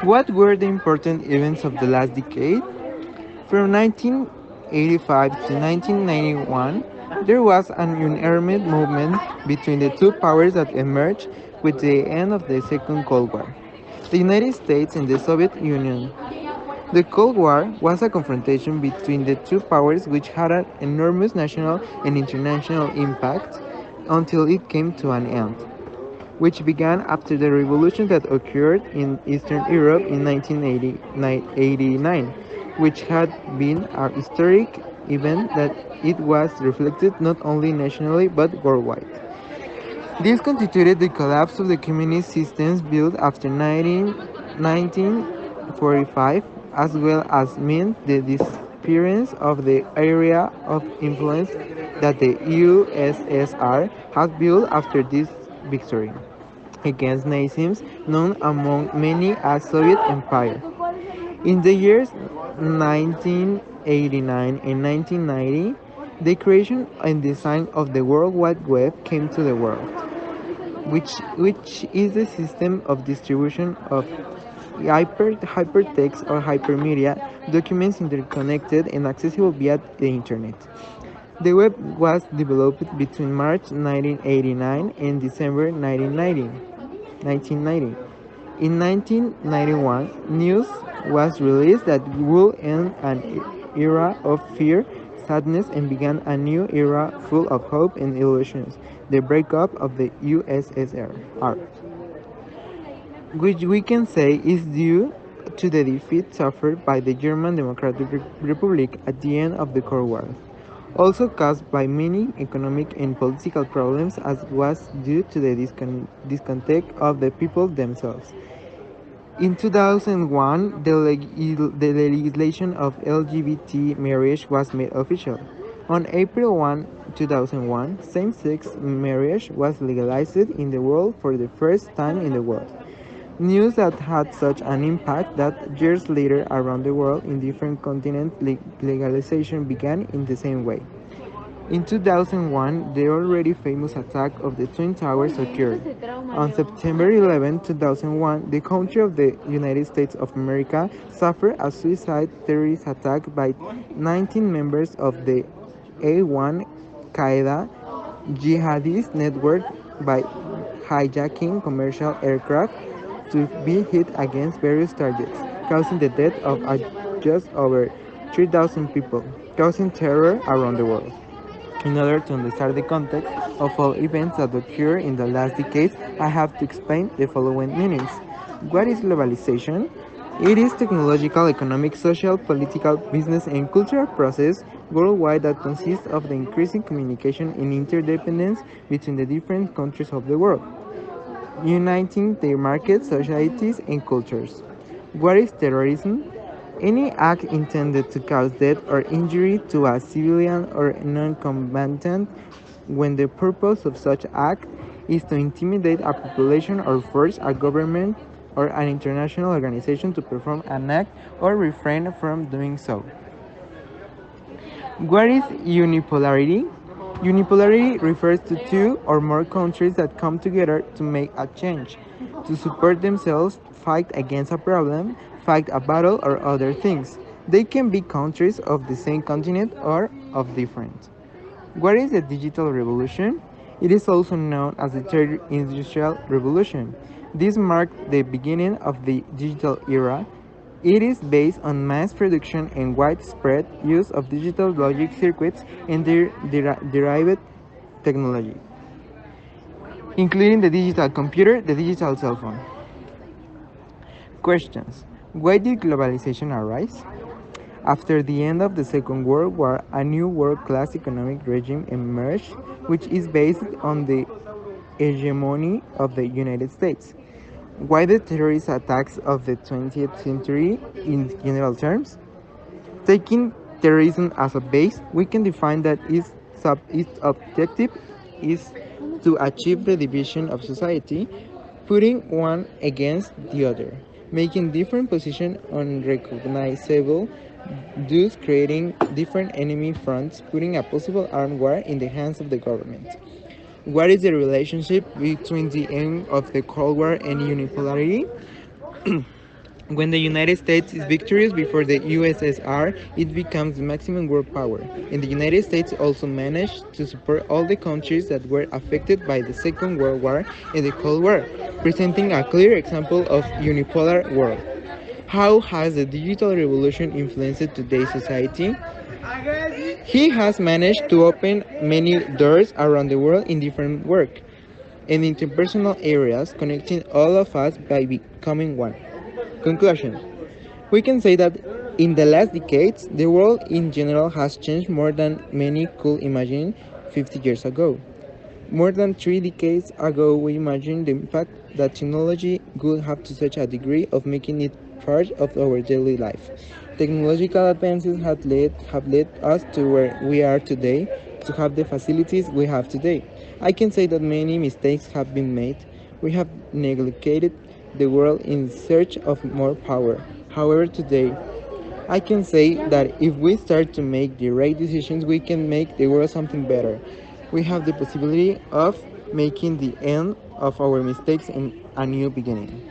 What were the important events of the last decade? From 1985 to 1991, there was an unarmed movement between the two powers that emerged with the end of the Second Cold War, the United States and the Soviet Union. The Cold War was a confrontation between the two powers which had an enormous national and international impact until it came to an end, which began after the revolution that occurred in Eastern Europe in 1989, which had been a historic event that it was reflected not only nationally but worldwide. This constituted the collapse of the communist systems built after 1945, as well as meant the disappearance of the area of influence that the USSR had built after this victory against Nazism, known among many as Soviet Empire. In the years 1989 and 1990, the creation and design of the World Wide Web came to the world, which is the system of distribution of hypertext or hypermedia documents interconnected and accessible via the internet. The web was developed between March 1989 and December 1990. In 1991, news was released that would end an era of fear, sadness, and began a new era full of hope and illusions, the breakup of the USSR, which we can say is due to the defeat suffered by the German Democratic Republic at the end of the Cold War, also caused by many economic and political problems as was due to the discontent of the people themselves. In 2001, the legislation of LGBT marriage was made official. On April 1, 2001, same-sex marriage was legalized in the world for the first time in the world. News that had such an impact that years later around the world in different continents legalization began in the same way. In 2001, the already famous attack of the Twin Towers occurred. On September 11, 2001, the country of the United States of America suffered a suicide terrorist attack by 19 members of the A1 Qaeda jihadist network by hijacking commercial aircraft to be hit against various targets, causing the death of just over 3,000 people, causing terror around the world. In order to understand the context of all events that occur in the last decades, I have to explain the following meanings. What is globalization? It is technological, economic, social, political, business, and cultural process worldwide that consists of the increasing communication and interdependence between the different countries of the world, uniting their markets, societies, and cultures. What is terrorism? Any act intended to cause death or injury to a civilian or non-combatant when the purpose of such act is to intimidate a population or force a government or an international organization to perform an act or refrain from doing so. What is unipolarity? Unipolarity refers to two or more countries that come together to make a change, to support themselves, fight against a problem, fight a battle, or other things. They can be countries of the same continent or of different. What is the digital revolution? It is also known as the third industrial revolution. This marked the beginning of the digital era. It is based on mass production and widespread use of digital logic circuits and their derived technology, including the digital computer, the digital cell phone. Questions. Why did globalization arise? After the end of the Second World War, a new world-class economic regime emerged, which is based on the hegemony of the United States. Why the terrorist attacks of the 20th century in general terms? Taking terrorism as a base, we can define that its objective is to achieve the division of society, putting one against the other, making different positions unrecognizable, thus creating different enemy fronts, putting a possible armed war in the hands of the government. What is the relationship between the end of the Cold War and unipolarity? When the United States is victorious before the USSR, it becomes the maximum world power, and the United States also managed to support all the countries that were affected by the Second World War and the Cold War, presenting a clear example of unipolar world. How has the digital revolution influenced today's society? He has managed to open many doors around the world in different work and interpersonal areas, connecting all of us by becoming one. Conclusion. We can say that in the last decades, the world in general has changed more than many could imagine 50 years ago. More than 3 decades ago, we imagined the impact that technology could have to such a degree of making it part of our daily life. Technological advances have led us to where we are today, to have the facilities we have today. I can say that many mistakes have been made. We have neglected the world in search of more power. However, today, I can say that if we start to make the right decisions, we can make the world something better. We have the possibility of making the end of our mistakes and a new beginning.